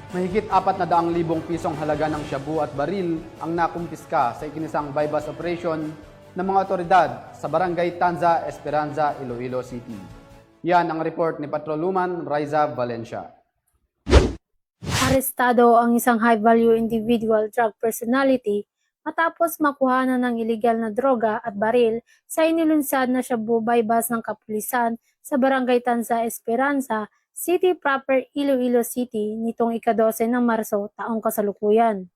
Mahigit 400,000 pisong halaga ng shabu at baril ang nakumpiska sa ikinisang bypass operation ng mga otoridad sa Barangay Tanza, Esperanza, Iloilo City. Yan ang report ni Patrolwoman Riza Valencia. Arestado ang isang high-value individual drug personality matapos makuhanan ng iligal na droga at baril sa inilunsad na shabu bypass ng kapulisan sa Barangay Tanza, Esperanza, City proper, Iloilo City nitong ika-12 ng Marso taong kasalukuyan.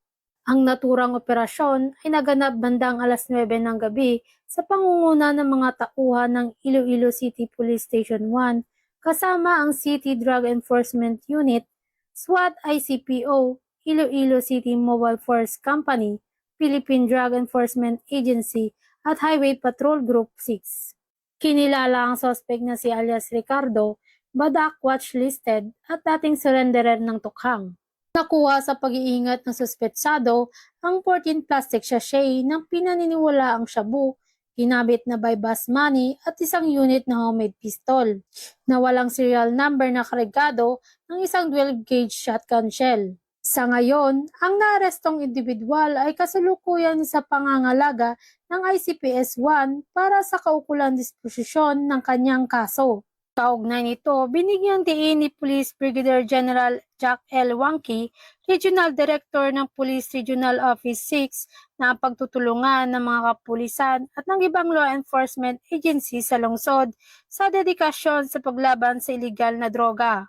Ang naturang operasyon ay naganap bandang alas 9 ng gabi sa pangunguna ng mga tauhan ng Iloilo City Police Station 1 kasama ang City Drug Enforcement Unit, SWAT ICPO, Iloilo City Mobile Force Company, Philippine Drug Enforcement Agency at Highway Patrol Group 6. Kinilala ang suspect na si alias Ricardo, Badak watchlisted at dating surrenderer ng tukhang. Nakuha sa pag-iingat ng suspetsado ang 14 plastic sachet ng pinaniniwalaang shabu, ginamit na bypass money at isang unit na homemade pistol na walang serial number na karigado ng isang 12-gauge shotgun shell. Sa ngayon, ang naarestong individual ay kasalukuyan sa pangangalaga ng ICPS-1 para sa kaukulang disposisyon ng kanyang kaso. Kaugnay nito, binigyang diin ni Police Brigadier General Jack L. Wangki, Regional Director ng Police Regional Office 6 na pagtutulungan ng mga kapulisan at ng ibang law enforcement agency sa lungsod sa dedikasyon sa paglaban sa iligal na droga.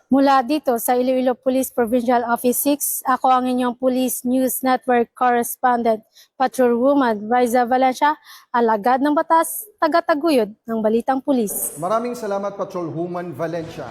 Mula dito sa Iloilo Police Provincial Office 6, ako ang inyong Police News Network Correspondent, Patrolwoman Riza Valencia, alagad ng batas, tagataguyod ng balitang pulis. Maraming salamat, Patrolwoman Valencia.